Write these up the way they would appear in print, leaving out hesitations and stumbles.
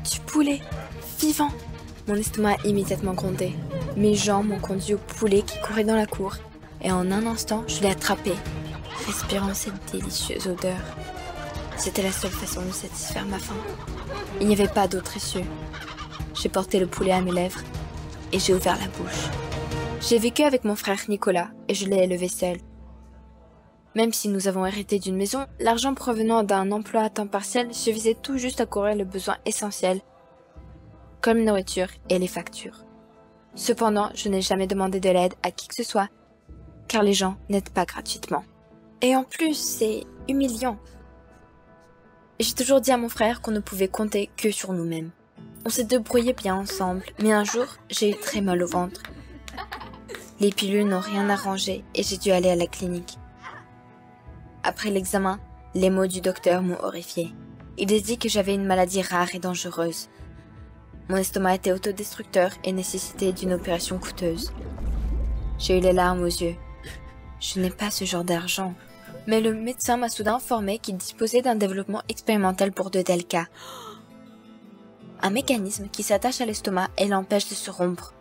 Du poulet, vivant. Mon estomac a immédiatement grondé. Mes jambes m'ont conduit au poulet qui courait dans la cour. Et en un instant, je l'ai attrapé, respirant cette délicieuse odeur. C'était la seule façon de satisfaire ma faim. Il n'y avait pas d'autre issue. J'ai porté le poulet à mes lèvres et j'ai ouvert la bouche. J'ai vécu avec mon frère Nicolas et je l'ai élevé seul. Même si nous avons hérité d'une maison, l'argent provenant d'un emploi à temps partiel suffisait tout juste à couvrir les besoins essentiels, comme la nourriture et les factures. Cependant, je n'ai jamais demandé de l'aide à qui que ce soit, car les gens n'aident pas gratuitement. Et en plus, c'est humiliant. J'ai toujours dit à mon frère qu'on ne pouvait compter que sur nous-mêmes. On s'est débrouillé bien ensemble, mais un jour, j'ai eu très mal au ventre. Les pilules n'ont rien arrangé et j'ai dû aller à la clinique. Après l'examen, les mots du docteur m'ont horrifié. Il a dit que j'avais une maladie rare et dangereuse. Mon estomac était autodestructeur et nécessitait d'une opération coûteuse. J'ai eu les larmes aux yeux. Je n'ai pas ce genre d'argent. Mais le médecin m'a soudain informé qu'il disposait d'un développement expérimental pour de tels cas. Un mécanisme qui s'attache à l'estomac et l'empêche de se rompre.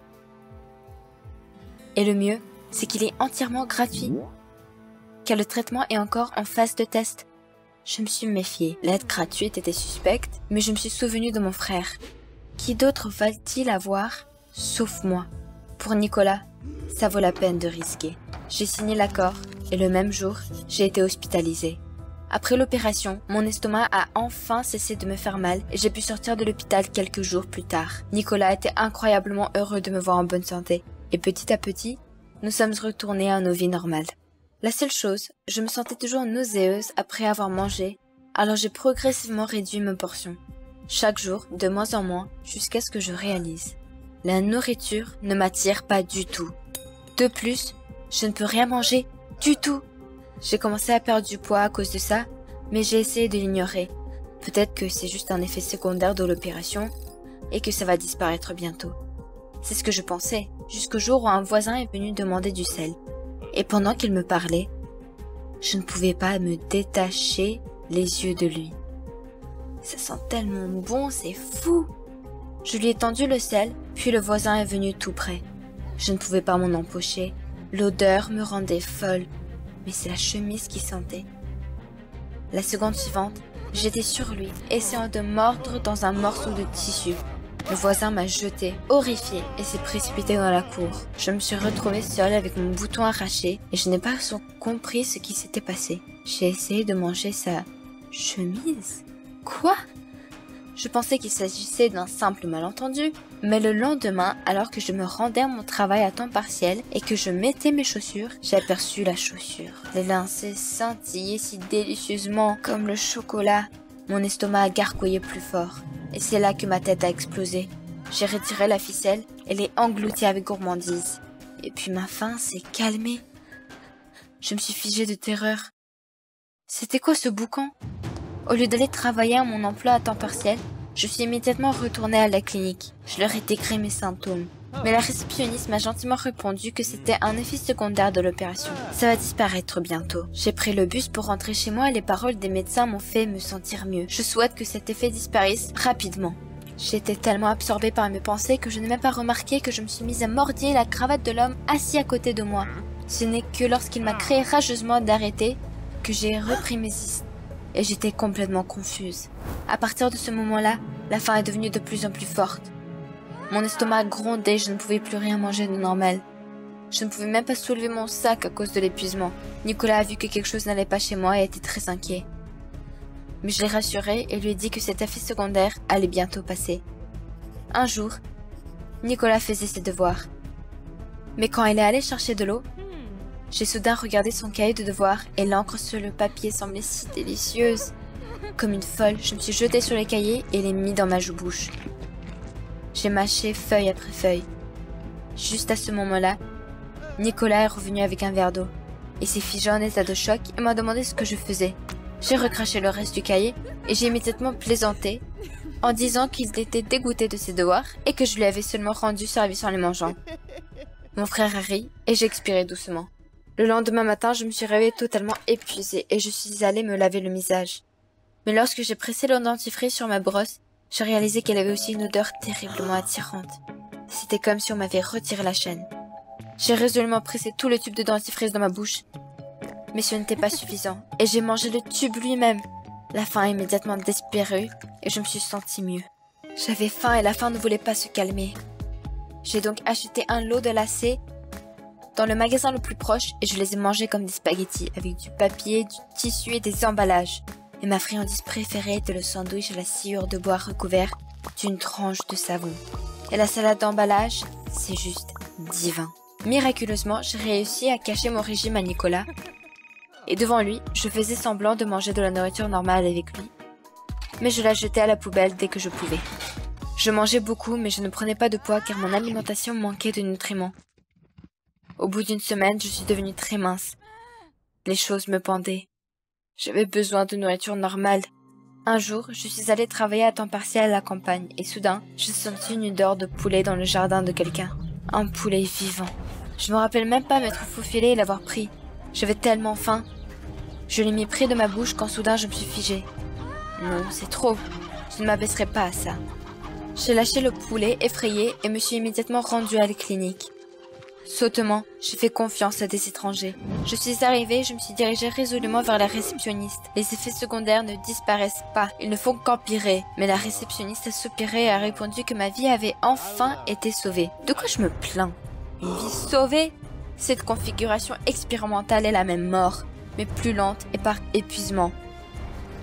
Et le mieux, c'est qu'il est entièrement gratuit. Car le traitement est encore en phase de test. Je me suis méfiée. L'aide gratuite était suspecte, mais je me suis souvenue de mon frère. Qui d'autre va-t-il avoir, sauf moi? Pour Nicolas, ça vaut la peine de risquer. J'ai signé l'accord, et le même jour, j'ai été hospitalisée. Après l'opération, mon estomac a enfin cessé de me faire mal, et j'ai pu sortir de l'hôpital quelques jours plus tard. Nicolas était incroyablement heureux de me voir en bonne santé, et petit à petit, nous sommes retournés à nos vies normales. La seule chose, je me sentais toujours nauséeuse après avoir mangé, alors j'ai progressivement réduit mes portions. Chaque jour, de moins en moins, jusqu'à ce que je réalise. La nourriture ne m'attire pas du tout. De plus, je ne peux rien manger du tout. J'ai commencé à perdre du poids à cause de ça, mais j'ai essayé de l'ignorer. Peut-être que c'est juste un effet secondaire de l'opération et que ça va disparaître bientôt. C'est ce que je pensais, jusqu'au jour où un voisin est venu demander du sel. Et pendant qu'il me parlait, je ne pouvais pas me détacher les yeux de lui. Ça sent tellement bon, c'est fou! Je lui ai tendu le sel, puis le voisin est venu tout près. Je ne pouvais pas m'en empocher. L'odeur me rendait folle, mais c'est la chemise qui sentait. La seconde suivante, j'étais sur lui, essayant de mordre dans un morceau de tissu. Le voisin m'a jeté, horrifié, et s'est précipité dans la cour. Je me suis retrouvée seule avec mon bouton arraché, et je n'ai pas compris ce qui s'était passé. J'ai essayé de manger sa chemise. Quoi? Je pensais qu'il s'agissait d'un simple malentendu, mais le lendemain, alors que je me rendais à mon travail à temps partiel et que je mettais mes chaussures, j'ai aperçu la chaussure. Les lacets scintillaient si délicieusement comme le chocolat. Mon estomac a gargouillé plus fort, et c'est là que ma tête a explosé. J'ai retiré la ficelle et l'ai engloutie avec gourmandise. Et puis ma faim s'est calmée. Je me suis figée de terreur. C'était quoi ce boucan? Au lieu d'aller travailler à mon emploi à temps partiel, je suis immédiatement retournée à la clinique. Je leur ai décrit mes symptômes. Mais la réceptionniste m'a gentiment répondu que c'était un effet secondaire de l'opération. Ça va disparaître bientôt. J'ai pris le bus pour rentrer chez moi et les paroles des médecins m'ont fait me sentir mieux. Je souhaite que cet effet disparaisse rapidement. J'étais tellement absorbée par mes pensées que je n'ai même pas remarqué que je me suis mise à mordiller la cravate de l'homme assis à côté de moi. Ce n'est que lorsqu'il m'a crié rageusement d'arrêter que j'ai repris mes et j'étais complètement confuse. À partir de ce moment-là, la faim est devenue de plus en plus forte. Mon estomac grondait, je ne pouvais plus rien manger de normal. Je ne pouvais même pas soulever mon sac à cause de l'épuisement. Nicolas a vu que quelque chose n'allait pas chez moi et était très inquiet. Mais je l'ai rassuré et lui ai dit que cet effet secondaire allait bientôt passer. Un jour, Nicolas faisait ses devoirs. Mais quand il est allé chercher de l'eau, j'ai soudain regardé son cahier de devoirs et l'encre sur le papier semblait si délicieuse. Comme une folle, je me suis jetée sur les cahiers et les mis dans ma joue-bouche. J'ai mâché feuille après feuille. Juste à ce moment-là, Nicolas est revenu avec un verre d'eau. Il s'est figé en état de choc et m'a demandé ce que je faisais. J'ai recraché le reste du cahier et j'ai immédiatement plaisanté en disant qu'il était dégoûté de ses devoirs et que je lui avais seulement rendu service en les mangeant. Mon frère a ri et j'ai expiré doucement. Le lendemain matin, je me suis réveillée totalement épuisée et je suis allée me laver le visage. Mais lorsque j'ai pressé le dentifrice sur ma brosse, Je réalisais qu'elle avait aussi une odeur terriblement attirante. C'était comme si on m'avait retiré la chaîne. J'ai résolument pressé tout le tube de dentifrice dans ma bouche. Mais ce n'était pas suffisant, et j'ai mangé le tube lui-même. La faim a immédiatement disparu, et je me suis sentie mieux. J'avais faim et la faim ne voulait pas se calmer. J'ai donc acheté un lot de lacets dans le magasin le plus proche et je les ai mangés comme des spaghettis avec du papier, du tissu et des emballages. Et ma friandise préférée était le sandwich à la sciure de bois recouvert d'une tranche de savon. Et la salade d'emballage, c'est juste divin. Miraculeusement, j'ai réussi à cacher mon régime à Nicolas. Et devant lui, je faisais semblant de manger de la nourriture normale avec lui. Mais je la jetais à la poubelle dès que je pouvais. Je mangeais beaucoup, mais je ne prenais pas de poids car mon alimentation manquait de nutriments. Au bout d'une semaine, je suis devenue très mince. Les choses me pendaient. J'avais besoin de nourriture normale. Un jour, je suis allée travailler à temps partiel à la campagne et soudain, j'ai senti une odeur de poulet dans le jardin de quelqu'un. Un poulet vivant. Je me rappelle même pas m'être faufilée et l'avoir pris. J'avais tellement faim. Je l'ai mis près de ma bouche quand soudain je me suis figée. Non, c'est trop. Je ne m'abaisserai pas à ça. J'ai lâché le poulet effrayé et me suis immédiatement rendue à la clinique. Sautement, j'ai fait confiance à des étrangers. Je suis arrivée et je me suis dirigée résolument vers la réceptionniste. Les effets secondaires ne disparaissent pas, ils ne font qu'empirer. Mais la réceptionniste a soupiré et a répondu que ma vie avait enfin été sauvée. De quoi je me plains? Une vie sauvée? Cette configuration expérimentale est la même mort, mais plus lente et par épuisement.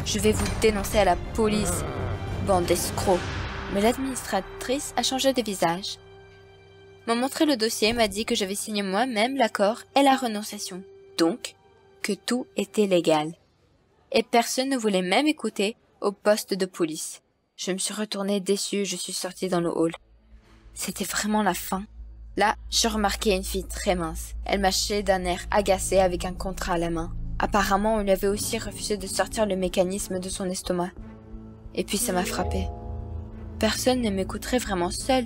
Je vais vous dénoncer à la police, bande d'escrocs. Mais l'administratrice a changé de visage. M'a montré le dossier et m'a dit que j'avais signé moi-même l'accord et la renonciation. Donc, que tout était légal. Et personne ne voulait même écouter au poste de police. Je me suis retournée déçue, je suis sortie dans le hall. C'était vraiment la fin. Là, je remarquais une fille très mince. Elle mâchait d'un air agacé avec un contrat à la main. Apparemment, on lui avait aussi refusé de sortir le mécanisme de son estomac. Et puis ça m'a frappée. Personne ne m'écouterait vraiment seule.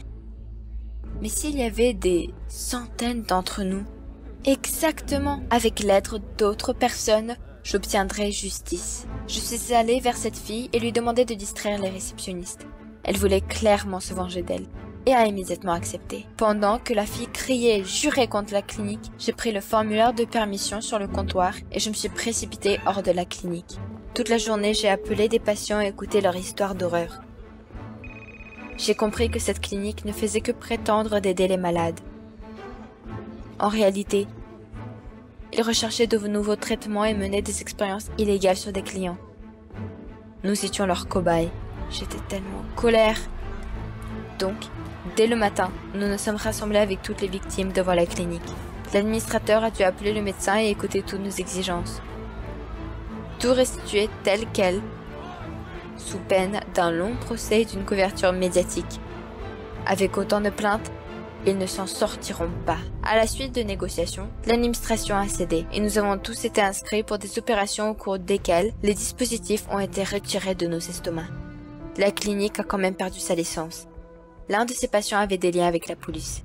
Mais s'il y avait des centaines d'entre nous, exactement avec l'aide d'autres personnes, j'obtiendrais justice. Je suis allée vers cette fille et lui demandai de distraire les réceptionnistes. Elle voulait clairement se venger d'elle et a immédiatement accepté. Pendant que la fille criait et jurait contre la clinique, j'ai pris le formulaire de permission sur le comptoir et je me suis précipitée hors de la clinique. Toute la journée, j'ai appelé des patients et écouté leur histoire d'horreur. J'ai compris que cette clinique ne faisait que prétendre d'aider les malades. En réalité, ils recherchaient de nouveaux traitements et menaient des expériences illégales sur des clients. Nous étions leurs cobayes. J'étais tellement en colère. Donc, dès le matin, nous nous sommes rassemblés avec toutes les victimes devant la clinique. L'administrateur a dû appeler le médecin et écouter toutes nos exigences. Tout restituer tel quel, sous peine d'un long procès et d'une couverture médiatique. Avec autant de plaintes, ils ne s'en sortiront pas. À la suite de négociations, l'administration a cédé et nous avons tous été inscrits pour des opérations au cours desquelles les dispositifs ont été retirés de nos estomacs. La clinique a quand même perdu sa licence. L'un de ses patients avait des liens avec la police.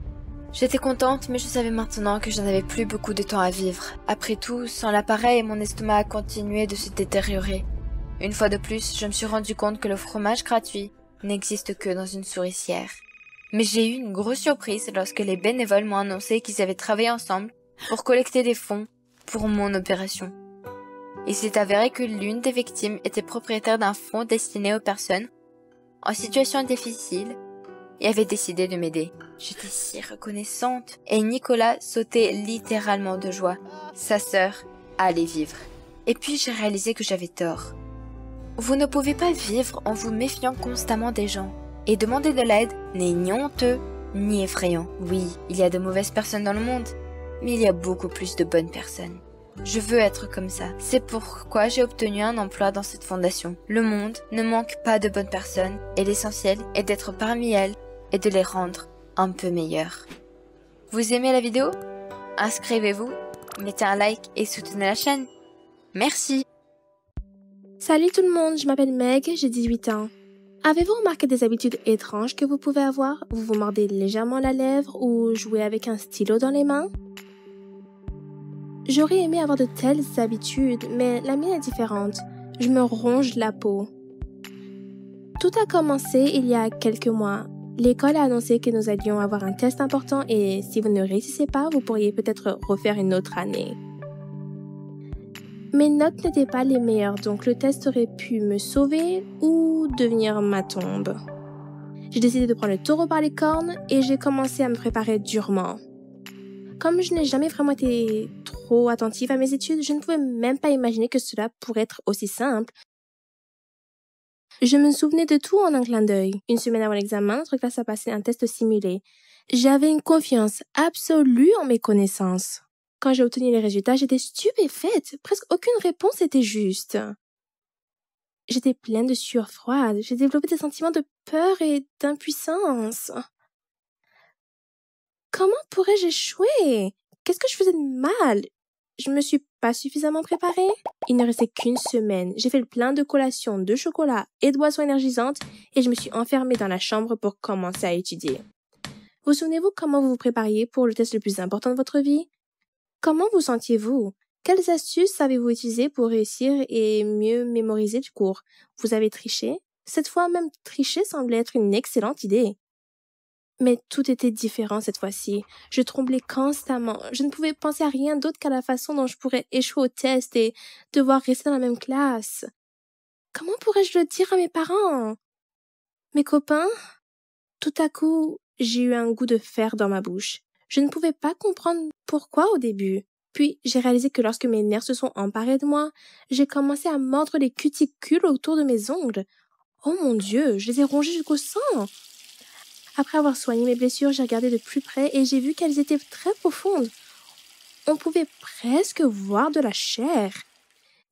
J'étais contente, mais je savais maintenant que je n'avais plus beaucoup de temps à vivre. Après tout, sans l'appareil, mon estomac a continué de se détériorer. Une fois de plus, je me suis rendu compte que le fromage gratuit n'existe que dans une souricière. Mais j'ai eu une grosse surprise lorsque les bénévoles m'ont annoncé qu'ils avaient travaillé ensemble pour collecter des fonds pour mon opération. Il s'est avéré que l'une des victimes était propriétaire d'un fonds destiné aux personnes en situation difficile et avait décidé de m'aider. J'étais si reconnaissante et Nicolas sautait littéralement de joie. Sa sœur allait vivre. Et puis j'ai réalisé que j'avais tort. Vous ne pouvez pas vivre en vous méfiant constamment des gens. Et demander de l'aide n'est ni honteux, ni effrayant. Oui, il y a de mauvaises personnes dans le monde, mais il y a beaucoup plus de bonnes personnes. Je veux être comme ça. C'est pourquoi j'ai obtenu un emploi dans cette fondation. Le monde ne manque pas de bonnes personnes, et l'essentiel est d'être parmi elles et de les rendre un peu meilleures. Vous aimez la vidéo? Inscrivez-vous, mettez un like et soutenez la chaîne. Merci! Salut tout le monde, je m'appelle Meg, j'ai 18 ans. Avez-vous remarqué des habitudes étranges que vous pouvez avoir? Vous vous mordez légèrement la lèvre ou jouez avec un stylo dans les mains? J'aurais aimé avoir de telles habitudes, mais la mienne est différente. Je me ronge la peau. Tout a commencé il y a quelques mois. L'école a annoncé que nous allions avoir un test important et si vous ne réussissez pas, vous pourriez peut-être refaire une autre année. Mes notes n'étaient pas les meilleures, donc le test aurait pu me sauver ou devenir ma tombe. J'ai décidé de prendre le taureau par les cornes et j'ai commencé à me préparer durement. Comme je n'ai jamais vraiment été trop attentive à mes études, je ne pouvais même pas imaginer que cela pourrait être aussi simple. Je me souvenais de tout en un clin d'œil. Une semaine avant l'examen, notre classe a passé un test simulé. J'avais une confiance absolue en mes connaissances. Quand j'ai obtenu les résultats, j'étais stupéfaite. Presque aucune réponse était juste. J'étais pleine de sueur froide. J'ai développé des sentiments de peur et d'impuissance. Comment pourrais-je échouer? Qu'est-ce que je faisais de mal? Je me suis pas suffisamment préparée? Il ne restait qu'une semaine. J'ai fait le plein de collations, de chocolat et de boissons énergisantes et je me suis enfermée dans la chambre pour commencer à étudier. Vous souvenez-vous comment vous vous prépariez pour le test le plus important de votre vie? Comment vous sentiez-vous? Quelles astuces avez-vous utilisées pour réussir et mieux mémoriser le cours? Vous avez triché? Cette fois, même tricher semblait être une excellente idée. Mais tout était différent cette fois-ci. Je tremblais constamment. Je ne pouvais penser à rien d'autre qu'à la façon dont je pourrais échouer au test et devoir rester dans la même classe. Comment pourrais-je le dire à mes parents? Mes copains? Tout à coup, j'ai eu un goût de fer dans ma bouche. Je ne pouvais pas comprendre pourquoi au début. Puis, j'ai réalisé que lorsque mes nerfs se sont emparés de moi, j'ai commencé à mordre les cuticules autour de mes ongles. Oh mon Dieu, je les ai rongés jusqu'au sang. Après avoir soigné mes blessures, j'ai regardé de plus près et j'ai vu qu'elles étaient très profondes. On pouvait presque voir de la chair.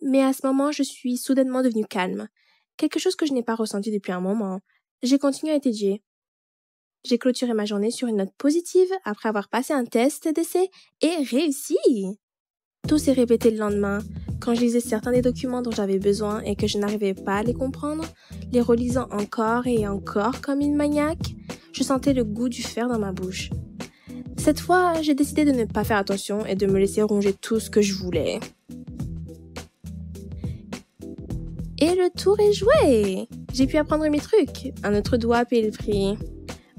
Mais à ce moment, je suis soudainement devenue calme. Quelque chose que je n'ai pas ressenti depuis un moment. J'ai continué à étudier. J'ai clôturé ma journée sur une note positive après avoir passé un test d'essai et réussi. Tout s'est répété le lendemain. Quand je lisais certains des documents dont j'avais besoin et que je n'arrivais pas à les comprendre, les relisant encore et encore comme une maniaque, je sentais le goût du fer dans ma bouche. Cette fois, j'ai décidé de ne pas faire attention et de me laisser ronger tout ce que je voulais. Et le tour est joué! J'ai pu apprendre mes trucs. Un autre doigt a payé le prix.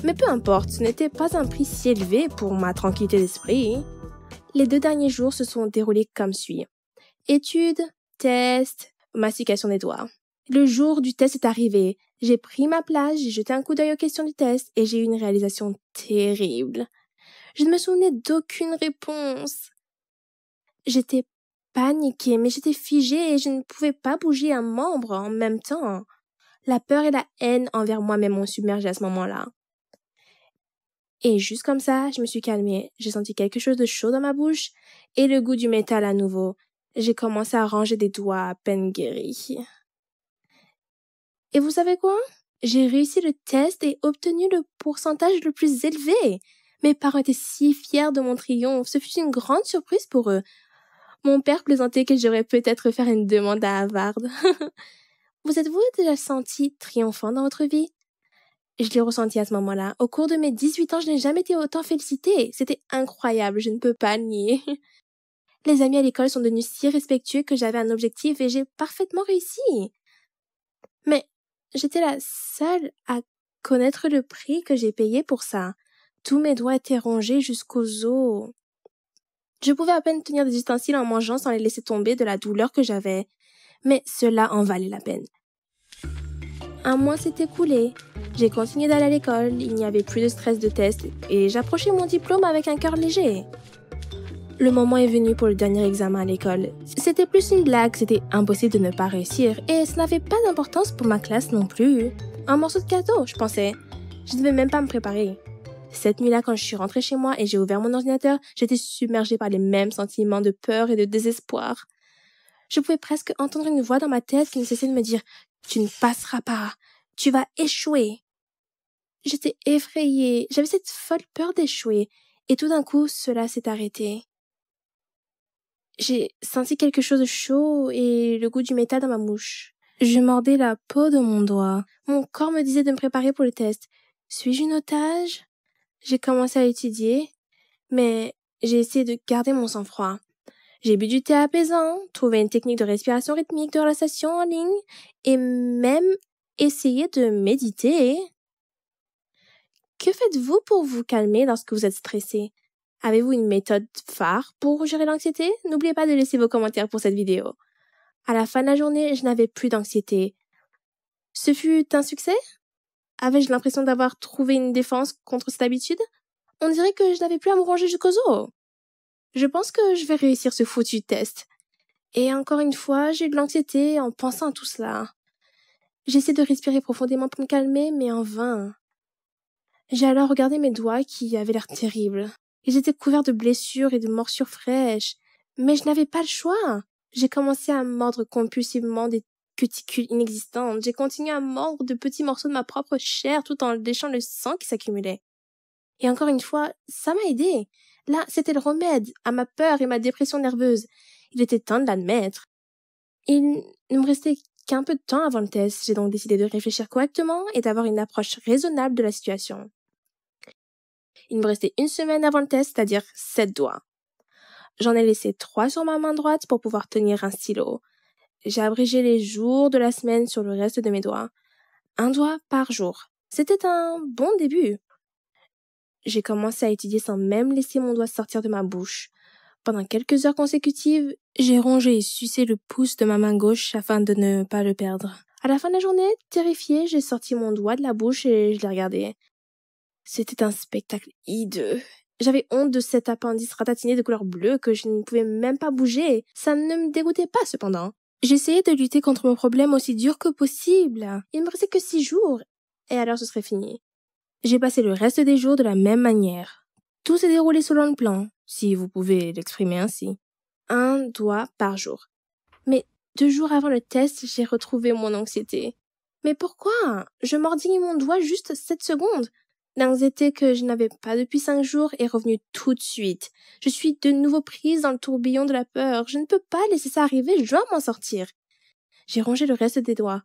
Mais peu importe, ce n'était pas un prix si élevé pour ma tranquillité d'esprit. Les 2 derniers jours se sont déroulés comme suit. Études, tests, mastication des doigts. Le jour du test est arrivé. J'ai pris ma place, j'ai jeté un coup d'œil aux questions du test et j'ai eu une réalisation terrible. Je ne me souvenais d'aucune réponse. J'étais paniquée, mais j'étais figée et je ne pouvais pas bouger un membre en même temps. La peur et la haine envers moi-même m'ont submergée à ce moment-là. Et juste comme ça, je me suis calmée. J'ai senti quelque chose de chaud dans ma bouche et le goût du métal à nouveau. J'ai commencé à ranger des doigts à peine guéris. Et vous savez quoi? J'ai réussi le test et obtenu le pourcentage le plus élevé. Mes parents étaient si fiers de mon triomphe. Ce fut une grande surprise pour eux. Mon père plaisantait que j'aurais peut-être faire une demande à Harvard. Vous êtes-vous déjà senti triomphant dans votre vie? Je l'ai ressenti à ce moment-là. Au cours de mes 18 ans, je n'ai jamais été autant félicitée. C'était incroyable, je ne peux pas le nier. Les amis à l'école sont devenus si respectueux que j'avais un objectif et j'ai parfaitement réussi. Mais j'étais la seule à connaître le prix que j'ai payé pour ça. Tous mes doigts étaient rongés jusqu'aux os. Je pouvais à peine tenir des ustensiles en mangeant sans les laisser tomber de la douleur que j'avais. Mais cela en valait la peine. Un mois s'est écoulé. J'ai continué d'aller à l'école, il n'y avait plus de stress de test et j'approchais mon diplôme avec un cœur léger. Le moment est venu pour le dernier examen à l'école. C'était plus une blague, c'était impossible de ne pas réussir et ça n'avait pas d'importance pour ma classe non plus. Un morceau de gâteau, je pensais. Je ne devais même pas me préparer. Cette nuit-là, quand je suis rentrée chez moi et j'ai ouvert mon ordinateur, j'étais submergée par les mêmes sentiments de peur et de désespoir. Je pouvais presque entendre une voix dans ma tête qui ne cessait de me dire « Tu ne passeras pas, tu vas échouer ». J'étais effrayée, j'avais cette folle peur d'échouer, et tout d'un coup, cela s'est arrêté. J'ai senti quelque chose de chaud et le goût du métal dans ma bouche. Je mordais la peau de mon doigt. Mon corps me disait de me préparer pour le test. Suis-je une otage? J'ai commencé à étudier, mais j'ai essayé de garder mon sang-froid. J'ai bu du thé apaisant, trouvé une technique de respiration rythmique de relaxation en ligne, et même essayez de méditer. Que faites-vous pour vous calmer lorsque vous êtes stressé? Avez-vous une méthode phare pour gérer l'anxiété? N'oubliez pas de laisser vos commentaires pour cette vidéo. À la fin de la journée, je n'avais plus d'anxiété. Ce fut un succès? Avais-je l'impression d'avoir trouvé une défense contre cette habitude? On dirait que je n'avais plus à me ranger jusqu'aux os. Je pense que je vais réussir ce foutu test. Et encore une fois, j'ai eu de l'anxiété en pensant à tout cela. J'essaie de respirer profondément pour me calmer, mais en vain. J'ai alors regardé mes doigts qui avaient l'air terribles. Ils étaient couverts de blessures et de morsures fraîches. Mais je n'avais pas le choix. J'ai commencé à mordre compulsivement des cuticules inexistantes. J'ai continué à mordre de petits morceaux de ma propre chair tout en léchant le sang qui s'accumulait. Et encore une fois, ça m'a aidé. Là, c'était le remède à ma peur et ma dépression nerveuse. Il était temps de l'admettre. Il ne me restait qu'un peu de temps avant le test. J'ai donc décidé de réfléchir correctement et d'avoir une approche raisonnable de la situation. Il me restait 1 semaine avant le test, c'est-à-dire 7 doigts. J'en ai laissé 3 sur ma main droite pour pouvoir tenir un stylo. J'ai abrégé les jours de la semaine sur le reste de mes doigts. 1 doigt par jour. C'était un bon début. J'ai commencé à étudier sans même laisser mon doigt sortir de ma bouche. Pendant quelques heures consécutives, j'ai rongé et sucé le pouce de ma main gauche afin de ne pas le perdre. À la fin de la journée, terrifiée, j'ai sorti mon doigt de la bouche et je l'ai regardé. C'était un spectacle hideux. J'avais honte de cet appendice ratatiné de couleur bleue que je ne pouvais même pas bouger. Ça ne me dégoûtait pas cependant. J'essayais de lutter contre mon problème aussi dur que possible. Il me restait que 6 jours, et alors ce serait fini. J'ai passé le reste des jours de la même manière. Tout s'est déroulé selon le plan, si vous pouvez l'exprimer ainsi. 1 doigt par jour. Mais 2 jours avant le test, j'ai retrouvé mon anxiété. Mais pourquoi? Je mordis mon doigt juste 7 secondes. L'anxiété que je n'avais pas depuis 5 jours est revenue tout de suite. Je suis de nouveau prise dans le tourbillon de la peur. Je ne peux pas laisser ça arriver, je dois m'en sortir. J'ai rongé le reste des doigts.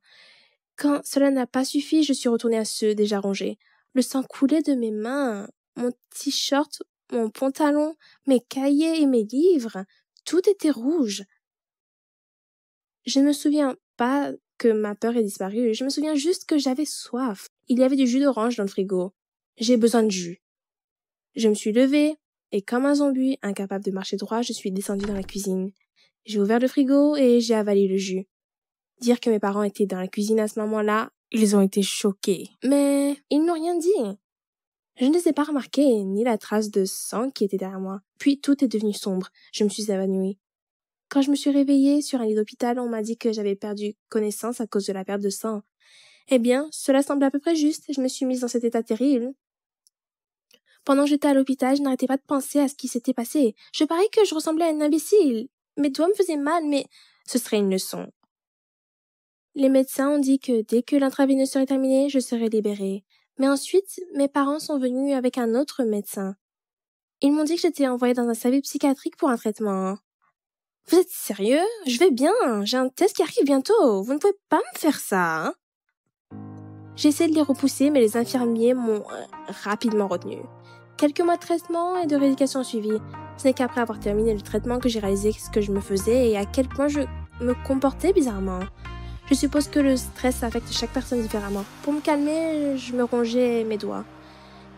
Quand cela n'a pas suffi, je suis retournée à ceux déjà rongés. Le sang coulait de mes mains. Mon t-shirt, mon pantalon, mes cahiers et mes livres, tout était rouge. Je ne me souviens pas que ma peur ait disparu. Je me souviens juste que j'avais soif. Il y avait du jus d'orange dans le frigo. J'ai besoin de jus. Je me suis levée et comme un zombie, incapable de marcher droit, je suis descendue dans la cuisine. J'ai ouvert le frigo et j'ai avalé le jus. Dire que mes parents étaient dans la cuisine à ce moment-là, ils ont été choqués. Mais ils n'ont rien dit. Je ne les ai pas remarqués, ni la trace de sang qui était derrière moi. Puis tout est devenu sombre. Je me suis évanouie. Quand je me suis réveillée sur un lit d'hôpital, on m'a dit que j'avais perdu connaissance à cause de la perte de sang. Eh bien, cela semblait à peu près juste. Je me suis mise dans cet état terrible. Pendant que j'étais à l'hôpital, je n'arrêtais pas de penser à ce qui s'était passé. Je parais que je ressemblais à un imbécile. Mes doigts me faisaient mal, mais ce serait une leçon. Les médecins ont dit que dès que l'intraveineuse serait terminée, je serais libérée. Mais ensuite, mes parents sont venus avec un autre médecin. Ils m'ont dit que j'étais envoyée dans un service psychiatrique pour un traitement. Vous êtes sérieux? Je vais bien. J'ai un test qui arrive bientôt. Vous ne pouvez pas me faire ça, hein? J'ai essayé de les repousser, mais les infirmiers m'ont rapidement retenu. Quelques mois de traitement et de rééducation ont suivi. Ce n'est qu'après avoir terminé le traitement que j'ai réalisé ce que je me faisais et à quel point je me comportais bizarrement. Je suppose que le stress affecte chaque personne différemment. Pour me calmer, je me rongeais mes doigts.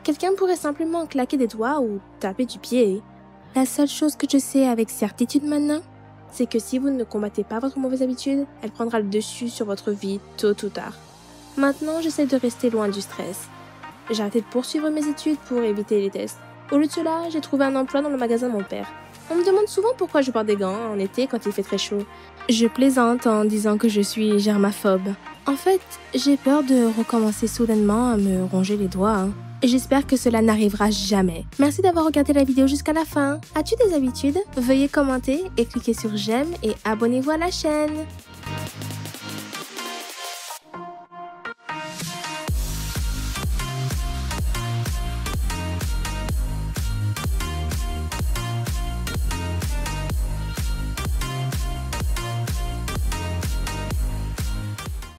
Quelqu'un pourrait simplement claquer des doigts ou taper du pied. La seule chose que je sais avec certitude maintenant, c'est que si vous ne combattez pas votre mauvaise habitude, elle prendra le dessus sur votre vie tôt ou tard. Maintenant, j'essaie de rester loin du stress. J'ai arrêté de poursuivre mes études pour éviter les tests. Au lieu de cela, j'ai trouvé un emploi dans le magasin de mon père. On me demande souvent pourquoi je porte des gants en été quand il fait très chaud. Je plaisante en disant que je suis germaphobe. En fait, j'ai peur de recommencer soudainement à me ronger les doigts. J'espère que cela n'arrivera jamais. Merci d'avoir regardé la vidéo jusqu'à la fin. As-tu des habitudes? Veuillez commenter et cliquer sur j'aime et abonnez-vous à la chaîne.